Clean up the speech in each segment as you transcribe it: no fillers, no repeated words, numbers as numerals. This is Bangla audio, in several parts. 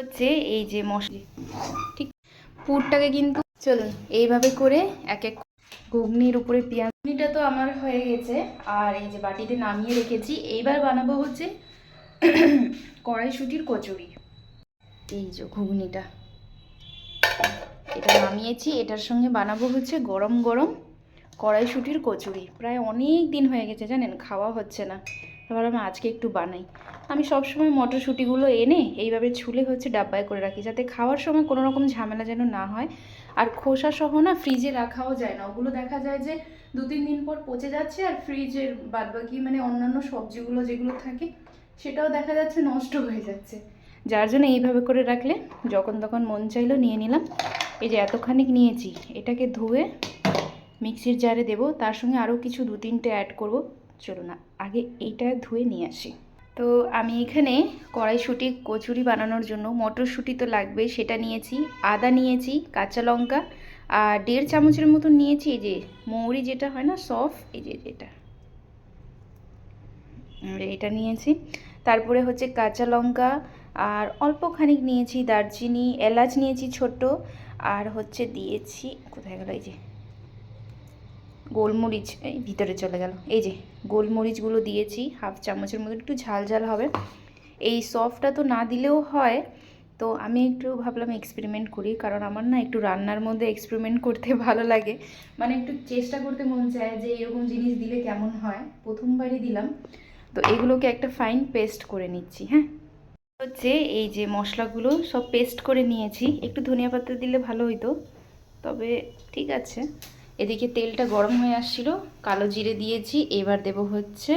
হচ্ছে এই যে মশলা ঠিক পুরটাকে কিন্তু চলুন এইভাবে করে এক এক ঘুগনির উপরে ঘুগনিটা তো আমার হয়ে গেছে। আর এই যে বাটিতে নামিয়ে রেখেছি। এইবার বানাবো হচ্ছে কড়াইশুঁটির কচুরি। এই যে ঘুগনিটা এটা নামিয়েছি, এটার সঙ্গে বানাবো হচ্ছে গরম গরম কড়াইশুঁটির কচুরি। প্রায় অনেক দিন হয়ে গেছে জানেন, খাওয়া হচ্ছে না। ভাবলাম আজকে একটু বানাই। আমি সবসময় মটরশুঁটিগুলো এনে এইভাবে ছুলে হচ্ছে ডাব্বায় করে রাখি, যাতে খাওয়ার সময় কোনো রকম ঝামেলা যেন না হয়। আর খোসা সহ না ফ্রিজে রাখাও যায় না, ওগুলো দেখা যায় যে 2-3 দিন পর পচে যাচ্ছে। আর ফ্রিজের বাদবাকি মানে অন্যান্য সবজিগুলো যেগুলো থাকে সেটাও দেখা যাচ্ছে নষ্ট হয়ে যাচ্ছে। যার জন্য এইভাবে করে রাখলে যখন তখন মন চাইলো নিয়ে নিলাম। এই যে এতখানি নিয়েছি, এটাকে ধুয়ে মিক্সির জারে দেবো। তার সঙ্গে আরও কিছু 2-3টে অ্যাড করব। চলো না আগে এইটা ধুয়ে নিয়ে আসি। তো আমি এখানে কড়াইশুঁটি কচুরি বানানোর জন্য মটরশুঁটি তো লাগবে, সেটা নিয়েছি। আদা নিয়েছি, কাঁচা লঙ্কা আর 1.5 চামচের মতো নিয়েছি এই যে মৌরি, যেটা হয় না সফ, এই যে এটা নিয়েছি। তারপরে হচ্ছে কাঁচা লঙ্কা আর অল্প খানিক নিয়েছি দারচিনি, এলাচ নিয়েছি ছোট। আর হচ্ছে দিয়েছি, কোথায় গেল এই যে গোলমরিচ, এই ভিতরে চলে গেল, এই যে গোলমরিচগুলো দিয়েছি 1/2 চামচের মতো, একটু ঝাল ঝাল হবে। এই সফটটা তো না দিলেও হয়, তো আমি একটু ভাবলাম এক্সপেরিমেন্ট করি, কারণ আমার না একটু রান্নার মধ্যে এক্সপেরিমেন্ট করতে ভালো লাগে। মানে একটু চেষ্টা করতে মন চায় যে এরকম জিনিস দিলে কেমন হয়। প্রথমবারই দিলাম, তো এগুলোকে একটা ফাইন পেস্ট করে নিচ্ছি। হ্যাঁ, হচ্ছে এই যে মশলাগুলো সব পেস্ট করে নিয়েছি। একটু ধনিয়া পাতা দিলে ভালো হইতো, তবে ঠিক আছে। এদিকে তেলটা গরম হয়ে আসছিল, কালো জিরে দিয়েছি। এবার দেব হচ্ছে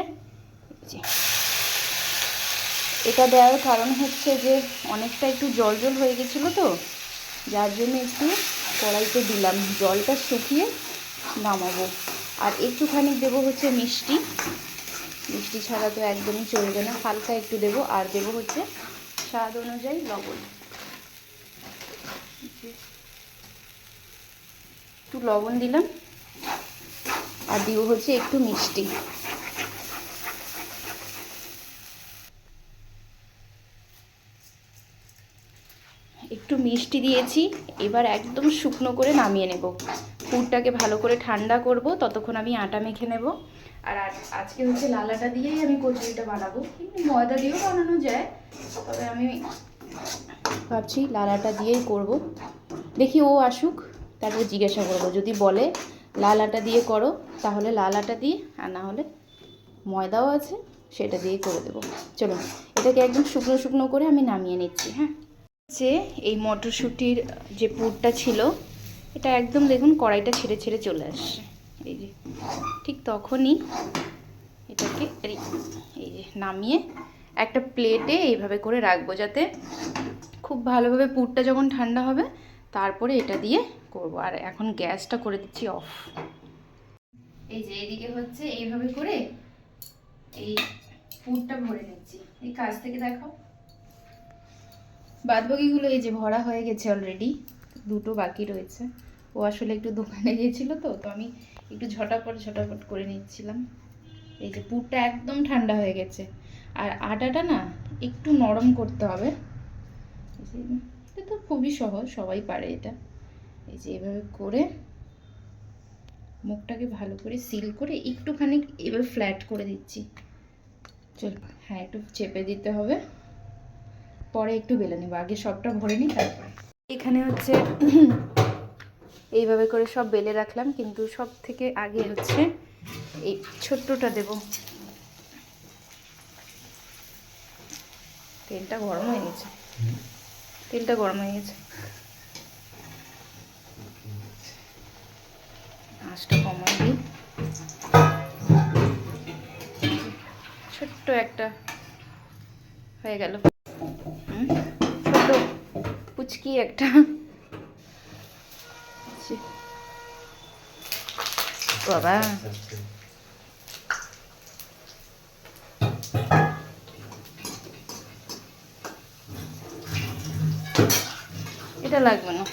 এটা দেওয়ার কারণ হচ্ছে যে অনেকটা একটু জল জল হয়ে গেছিলো, তো যার জন্য একটু কড়াইতে দিলাম। জলটা শুকিয়ে নামাবো। আর একটুখানি দেবো হচ্ছে মিষ্টি, মিষ্টি ছাড়া তো একদমই চলবে না, হালকা একটু দেবো। আর দেবো হচ্ছে স্বাদ অনুযায়ী লবণ, একটু লবণ দিলাম। আর দিব হচ্ছে একটু মিষ্টি। একটু মিষ্টি দিয়েছি। এবার একদম শুকনো করে নামিয়ে নেব। পুরটাকে ভালো করে ঠান্ডা করব, ততক্ষণ আমি আটা মেখে নেব। আর আজকে হচ্ছে লাল আটা দিয়েই আমি কচুরিটা বানাবো, কিন্তু ময়দা দিয়েও বানানো যায়, তবে আমি ভাবছি লাল আটা দিয়েই করব। দেখি ও আসুক, তারপর জিজ্ঞাসা করবো। যদি বলে লাল আটা দিয়ে করো, তাহলে লাল আটা দিয়ে, আর না হলে ময়দাও আছে সেটা দিয়েই করে দেবো। চলুন এটাকে একদম শুকনো শুকনো করে আমি নামিয়ে নিচ্ছি। হ্যাঁ, যে এই মটরশুঁটির যে পুরটা ছিল, এটা একদম দেখুন কড়াইটা ছেড়ে ছেড়ে চলে আসছে। এই যে ঠিক তখনই এটাকে এই যে নামিয়ে একটা প্লেটে এইভাবে করে রাখবো, যাতে খুব ভালোভাবে পুরটা যখন ঠান্ডা হবে তারপরে এটা দিয়ে করব। আর এখন গ্যাসটা করে দিচ্ছি অফ। এই যে এদিকে হচ্ছে এইভাবে করে এই পুরটা ভরে নিচ্ছি। এই কাছ থেকে দেখাও। বাদবাকিগুলো এই যে ভরা হয়ে গেছে অলরেডি, 2টো বাকি রয়েছে। ও আসলে একটু দোকানে গিয়েছিল, তো আমি একটু ঝটাপট করে নিচ্ছিলাম। এই যে পুরটা একদম ঠান্ডা হয়ে গেছে। আর আটাটা না একটু নরম করতে হবে। এটা তো খুবই সহজ, সবাই পারে এটা। এই যে এভাবে করে মুখটাকে ভালো করে সিল করে একটুখানি এবার ফ্ল্যাট করে দিচ্ছি। চল, হ্যাঁ একটু চেপে দিতে হবে, পরে একটু বেলে নেব। আগে সবটা ভরে নিই, তারপরে এখানে হচ্ছে এইভাবে করে সব বেলে রাখলাম, কিন্তু সব থেকে আগে হচ্ছে এই ছোট্টটা দেব। তেলটা গরম হয়ে গেছে, তেলটা গরম হয়ে গেছে, আঁচটা কমাই দিই। ছোট্ট একটা হয়ে গেল, ছোট পুচকি একটা। বাবা এটা লাগবে না।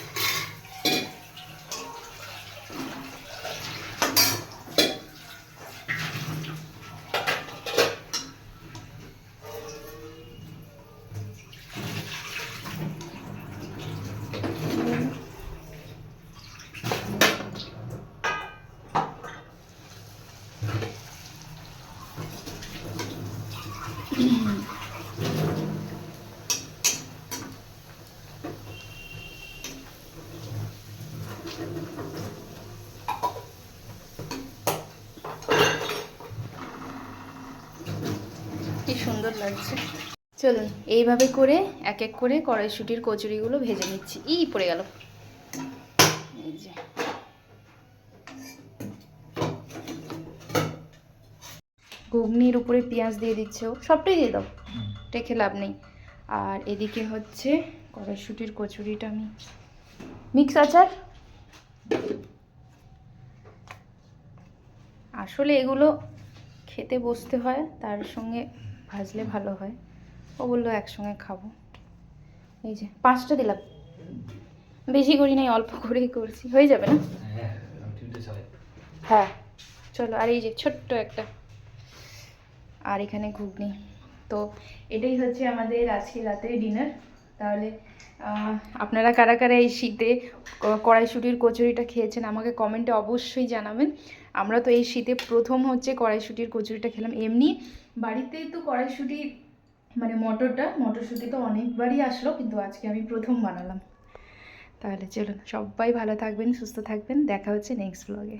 সুন্দর লাগছে। চলুন এইভাবে করে এক এক করে কড়াইশুঁটির কচুরিগুলো ভেজে নিচ্ছি। পড়ে গেল। এই যে ঘুগনির উপরে পেঁয়াজ দিয়ে দিচ্ছে, ও সবটাই দিয়ে দাও, রেখে লাভ নেই। আর এদিকে হচ্ছে কড়াইশুঁটির কচুরিটা আমি মিক্স আচার, আসলে এগুলো খেতে বসতে হয় তার সঙ্গে ভাজলে ভালো হয়। ও বললো একসঙ্গে খাবো। এই যে 5টা দিলাম, বেশি করি নাই, অল্প করেই করছি, হয়ে যাবে না? হ্যাঁ চলো। আর এই যে ছোট্ট একটা, আর এখানে ঘুগনি। তো এটাই হচ্ছে আমাদের আজকে রাতের ডিনার। তাহলে আপনারা কারা কারা এই শীতে কড়াইশুঁটির কচুরিটা খেয়েছেন আমাকে কমেন্টে অবশ্যই জানাবেন। আমরা তো এই শীতে প্রথম হচ্ছে কড়াইশুঁটির কচুরিটা খেলাম। এমনি বাড়িতে তো কড়াইশুঁটি মানে মটরশুঁটি তো অনেকবারই আসলো, কিন্তু আজকে আমি প্রথম বানালাম। তাহলে চলুন, সবাই ভালো থাকবেন, সুস্থ থাকবেন, দেখা হচ্ছে নেক্সট ব্লগে।